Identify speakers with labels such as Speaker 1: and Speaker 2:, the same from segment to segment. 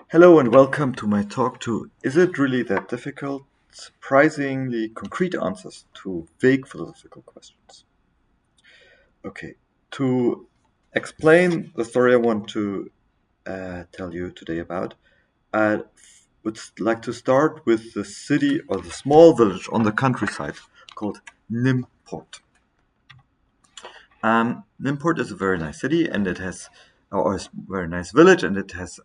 Speaker 1: Hello and welcome to my talk to Is it really that difficult? Surprisingly concrete answers to vague philosophical questions. Okay, to explain the story I want to tell you today about, I would like to start with the city or the small village on the countryside called Nimport. Nimport is a very nice city and it has, or a very nice village, and it has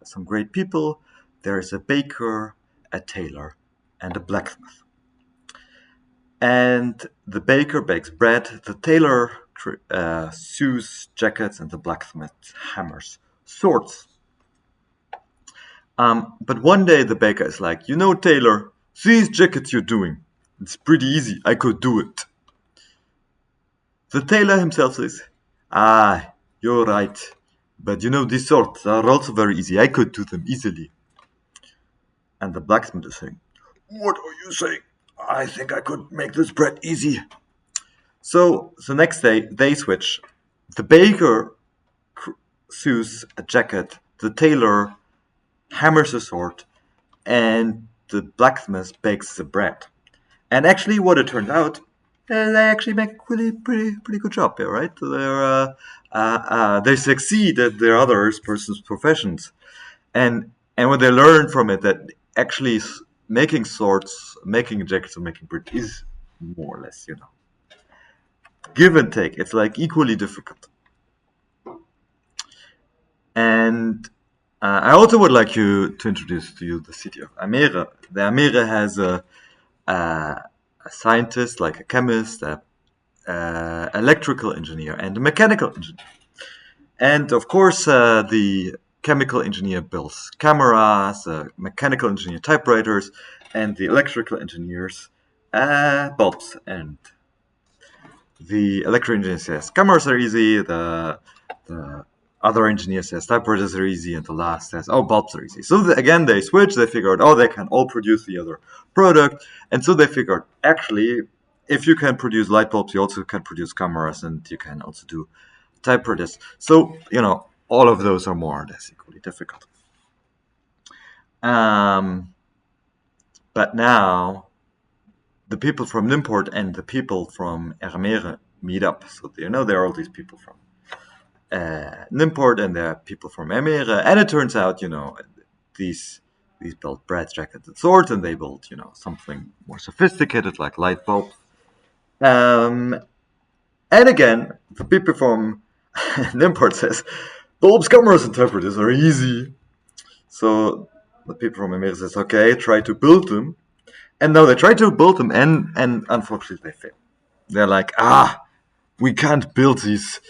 Speaker 1: some great people. There is a baker, a tailor, and a blacksmith. And the baker bakes bread, the tailor sews jackets, and the blacksmith hammers swords. But one day the baker is like, tailor, these jackets you're doing, it's pretty easy, I could do it. The tailor himself says, "Ah, you're right. But these swords are also very easy. I could do them easily." And the blacksmith is saying, "What are you saying? I think I could make this bread easy." So the next day they switch. The baker sews a jacket, the tailor hammers a sword, and the blacksmith bakes the bread. And actually, what it turned out, they actually make a pretty good job here, right? They succeed at their other person's professions, and what they learn from it that actually making swords, making jackets, and making bread is more or less, give and take. It's like equally difficult. And I also would like to introduce to you the city of Amere. The Amere has a scientist, like a chemist, a electrical engineer, and a mechanical engineer. And of course, the chemical engineer builds cameras, mechanical engineer typewriters, and the electrical engineers bulbs. And the electrical engineer says cameras are easy, the other engineer says typewriters are easy, and the last says, oh, bulbs are easy. So again, they switch, they figure out, oh, they can all produce the other product. And so they figured, actually, if you can produce light bulbs, you also can produce cameras, and you can also do typewriters. So, all of those are more or less equally difficult. But now, the people from Nimport and the people from Ermere meet up. So, there are all these people from Nimport and there are people from Ermere. And it turns out, these build bread, jackets, and swords, and they build, something more sophisticated like light bulbs. And again, the people from Nimport says, bulbs, cameras, and typewriters are easy. So the people from Emir says, okay, try to build them. And now they try to build them, and unfortunately they fail. They're like, we can't build these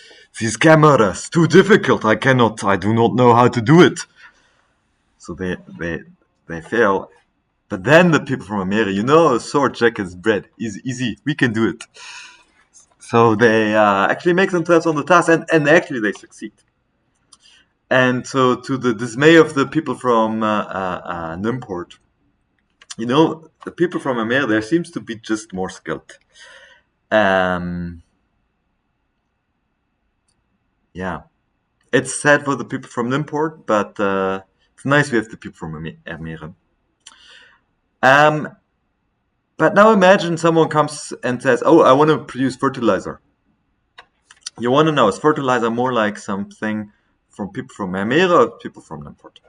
Speaker 1: cameras. Too difficult. I do not know how to do it. So they fail. But then the people from Emir, a sword, jackets, bread is easy. We can do it. So they actually make themselves on the task, and actually they succeed. And so, to the dismay of the people from Nimport, the people from Amir, there seems to be just more skilled. Yeah. It's sad for the people from Nimport, but it's nice we have the people from Amir. But now imagine someone comes and says, oh, I want to produce fertilizer. You want to know, is fertilizer more like something from people from Amir or people from Nimport?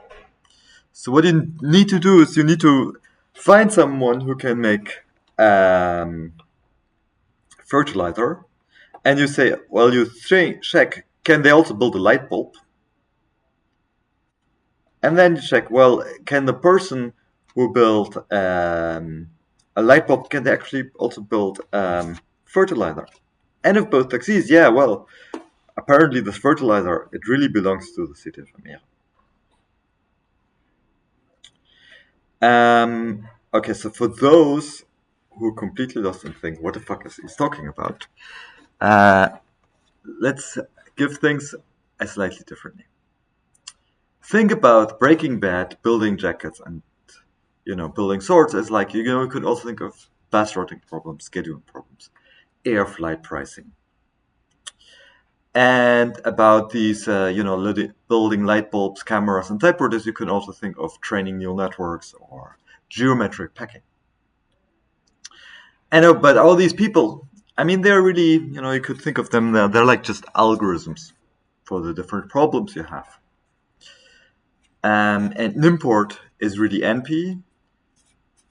Speaker 1: So what you need to do is you need to find someone who can make fertilizer, and you say, well, you check, can they also build a light bulb? And then you check, well, can the person who built a light bulb, can they actually also build fertilizer? And if both succeeds, yeah, well, apparently this fertilizer, it really belongs to the city of Amir. Okay, so for those who completely lost and think, what the fuck is he talking about? Let's give things a slightly different name. Think about Breaking Bad, building jackets, and building swords as like you could also think of bus routing problems, scheduling problems, air flight pricing. And about these, building light bulbs, cameras, and typewriters, you can also think of training neural networks or geometric packing. And but all these people, I mean, they're really, you could think of them, they're like just algorithms for the different problems you have. And nimport is really NP,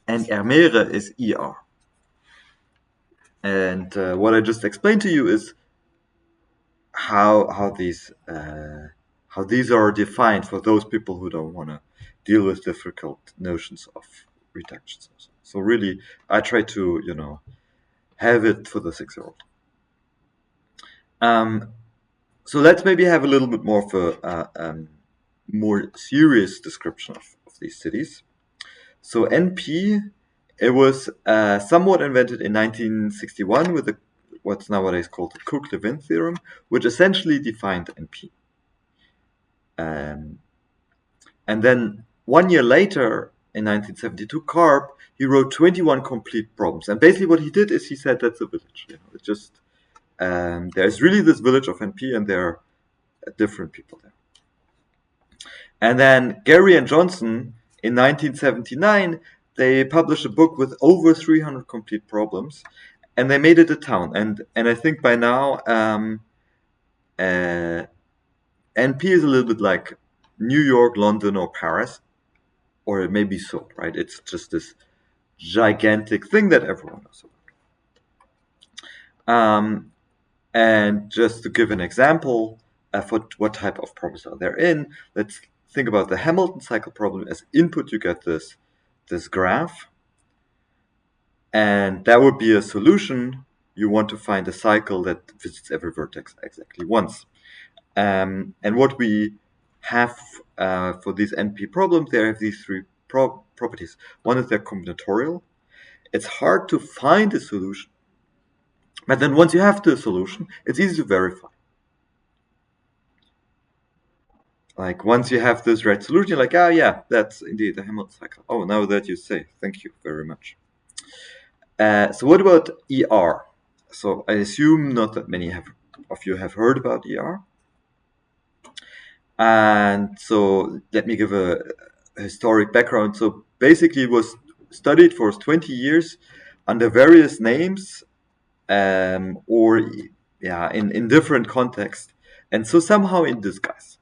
Speaker 1: and ermere is ER. And what I just explained to you is how these are defined for those people who don't want to deal with difficult notions of reductions. So really, I try to have it for the 6-year-old. So let's maybe have a little bit more of a more serious description of these cities. So NP, it was somewhat invented in 1961 with what's nowadays called the Cook-Levin theorem, which essentially defined NP. And then 1 year later, in 1972, Karp, he wrote 21 complete problems. And basically what he did is he said that's a village. It's just, there's really this village of NP, and there are different people there. And then Gary and Johnson, in 1979, they published a book with over 300 complete problems, and they made it a town. And I think by now, NP is a little bit like New York, London, or Paris, or it may be Seoul, right? It's just this gigantic thing that everyone knows about. And just to give an example for what type of problems are there in, let's think about the Hamilton cycle problem. As input, you get this graph, and that would be a solution. You want to find a cycle that visits every vertex exactly once. And what we have for these NP problems, they have these three properties. One is they're combinatorial. It's hard to find a solution, but then once you have the solution, it's easy to verify. Like once you have this right solution, you're like, oh yeah, that's indeed the Hamilton cycle. Oh, now that you say, thank you very much. So what about ER? So I assume not that many of you have heard about ER. And so let me give a historic background. So basically it was studied for 20 years under various names, or in different contexts, and so somehow in disguise.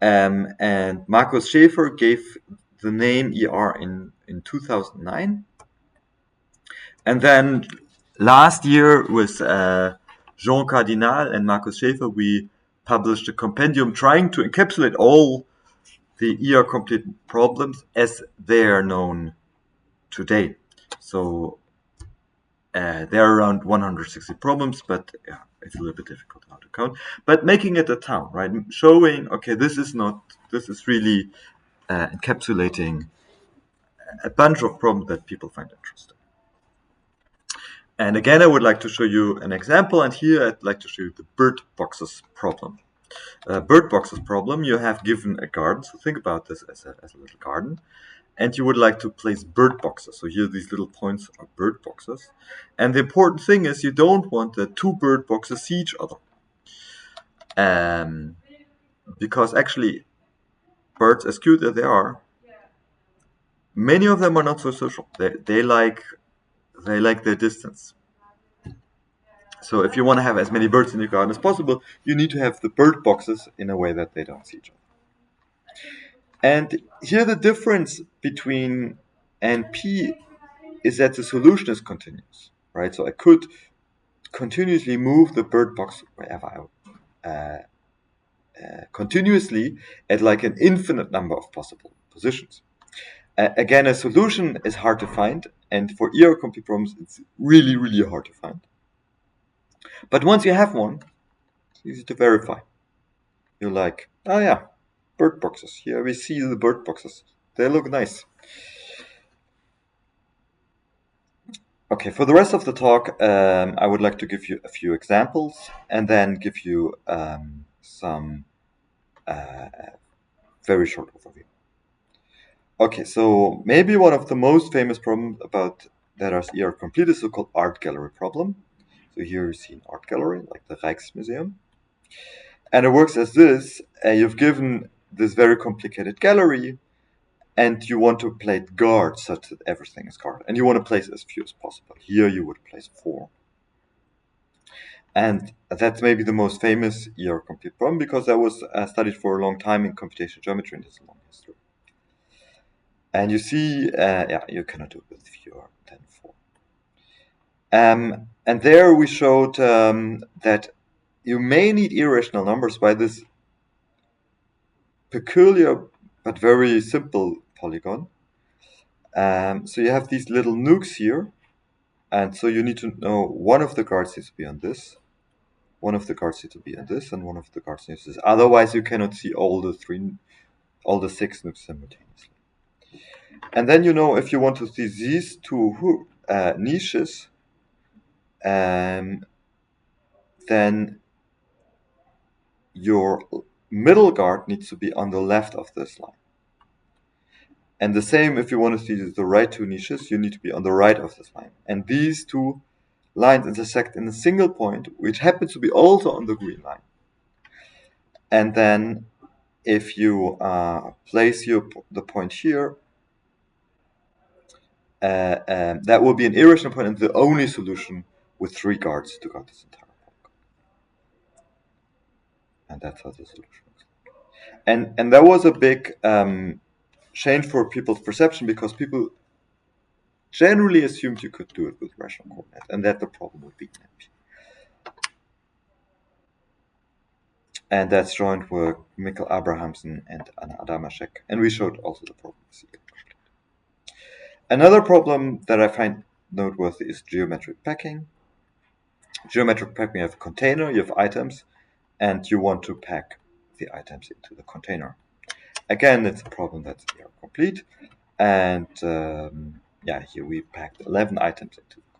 Speaker 1: And Markus Schäfer gave the name ER in 2009. And then last year with Jean Cardinal and Markus Schäfer, we published a compendium trying to encapsulate all the ER complete problems as they are known today. So there are around 160 problems, but it's a little bit difficult how to count. But making it a town, right? Showing, okay, this is really encapsulating a bunch of problems that people find interesting. And again, I would like to show you an example, and here I'd like to show you the bird boxes problem. Bird boxes problem, you have given a garden, so think about this as a little garden, and you would like to place bird boxes. So here these little points are bird boxes. And the important thing is you don't want the two bird boxes see each other. Because actually, birds, as cute as they are, many of them are not so social. They like their distance. So if you want to have as many birds in your garden as possible, you need to have the bird boxes in a way that they don't see each other. And here the difference between NP is that the solution is continuous, right? So I could continuously move the bird box wherever I continuously at like an infinite number of possible positions. Again, a solution is hard to find, and for ER complete problems, it's really, really hard to find. But once you have one, it's easy to verify. You're like, oh yeah, bird boxes. Here we see the bird boxes. They look nice. Okay, for the rest of the talk, I would like to give you a few examples and then give you some very short overview. Okay, so maybe one of the most famous problems about that are ER complete is the so-called art gallery problem. So here you see an art gallery, like the Rijksmuseum. And it works as this. You've given this very complicated gallery, and you want to place guards such that everything is guarded. And you want to place as few as possible. Here you would place 4. And that's maybe the most famous complete problem, because that was studied for a long time in computational geometry, and it's a long history. And you see, you cannot do it with fewer than 4. And there we showed that you may need irrational numbers by this peculiar but very simple polygon. So you have these little nukes here, and so you need to know one of the guards needs to be on this, one of the guards needs to be on this, and one of the guards needs to be this. Otherwise, you cannot see all the 6 nukes simultaneously. And then if you want to see these 2 niches, then your middle guard needs to be on the left of this line. And the same, if you want to see the right 2 niches, you need to be on the right of this line. And these 2 lines intersect in a single point, which happens to be also on the green line. And then if you place the point here, that will be an irrational point and the only solution with 3 guards to guard this entire polygon. And that's how the solution looks like. And that was a big change for people's perception, because people generally assumed you could do it with rational coordinates, and that the problem would be in NP. And that's joined with Mikkel Abrahamsen and Anna Adamaszek, and we showed also the problem. Another problem that I find noteworthy is geometric packing. Geometric packing, you have a container, you have items, and you want to pack the items into the container. Again, it's a problem that's complete, and here we packed 11 items into the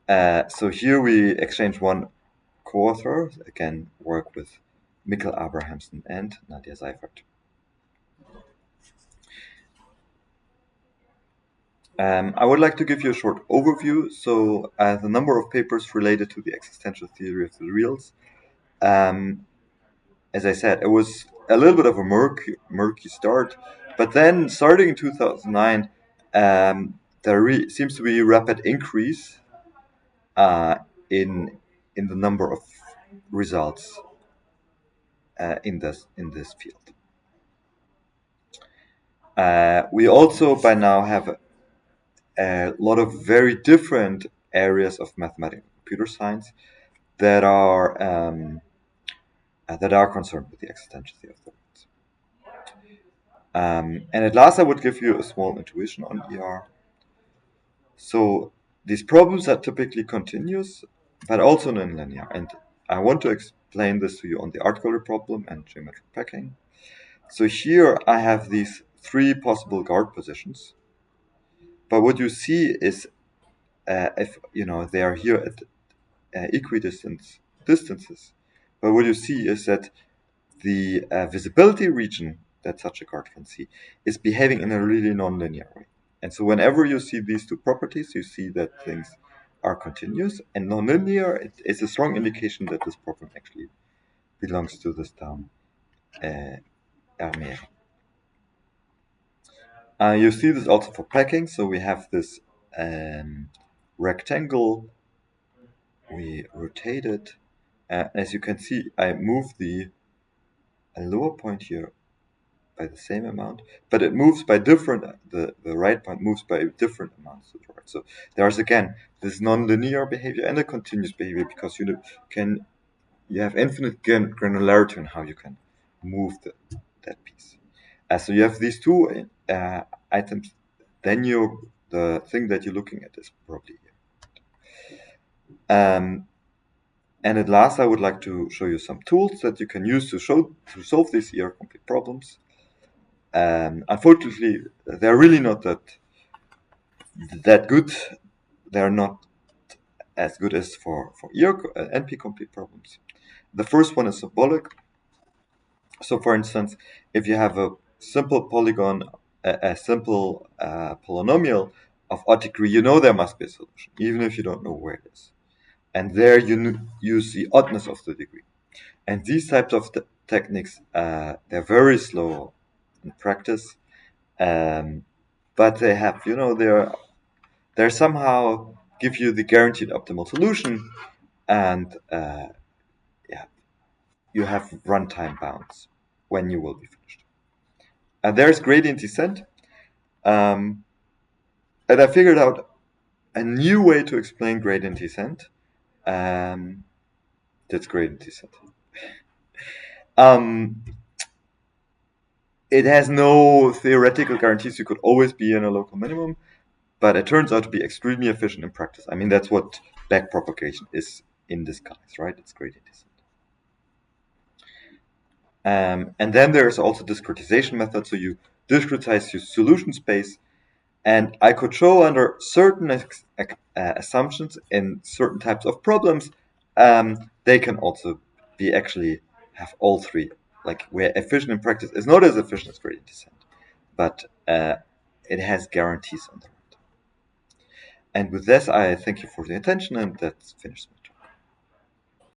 Speaker 1: container. So here we exchange one co-author, again work with Mikkel Abrahamsen and Nadia Seifert. I would like to give you a short overview. So the number of papers related to the existential theory of the reals. As I said, it was a little bit of a murky start, but then starting in 2009, there seems to be a rapid increase in the number of results in this field. We also by now have a lot of very different areas of mathematical computer science that are concerned with the existential theory of the reals. And at last, I would give you a small intuition on ER. So these problems are typically continuous, but also nonlinear. And I want to explain this to you on the art gallery problem and geometric packing. So here I have these 3 possible guard positions. But what you see is, if they are here at equidistant distances, but what you see is that the visibility region that such a guard can see is behaving in a really nonlinear way. And so whenever you see these 2 properties, you see that things are continuous and nonlinear. It's a strong indication that this problem actually belongs to this term Ermere. You see this also for packing. So we have this rectangle. We rotate it. As you can see, I move the lower point here by the same amount, but it moves by different. The right point moves by different amounts to the right. So there's again this nonlinear behavior and a continuous behavior, because you have infinite granularity on how you can move that piece. So you have these 2 items, then the thing that you're looking at is probably here. And at last, I would like to show you some tools that you can use to solve these complete problems. Unfortunately, they're really not that good. They're not as good as for NP complete problems. The first one is symbolic. So, for instance, if you have a simple polygon, a simple polynomial of odd degree, there must be a solution, even if you don't know where it is. and there you use the oddness of the degree. And these types of techniques, they're very slow in practice, but they have, they're somehow give you the guaranteed optimal solution, and you have runtime bounds when you will be finished. And there's gradient descent, and I figured out a new way to explain gradient descent. That's gradient descent. It has no theoretical guarantees. You could always be in a local minimum, but it turns out to be extremely efficient in practice. I mean, that's what backpropagation is in disguise, right? It's gradient descent. And then there's also discretization method. So you discretize your solution space, and I could show under certain assumptions in certain types of problems, they can also be actually have all three. Like where efficient in practice is not as efficient as gradient descent, but it has guarantees on the right. And with this, I thank you for the attention, and that's finished.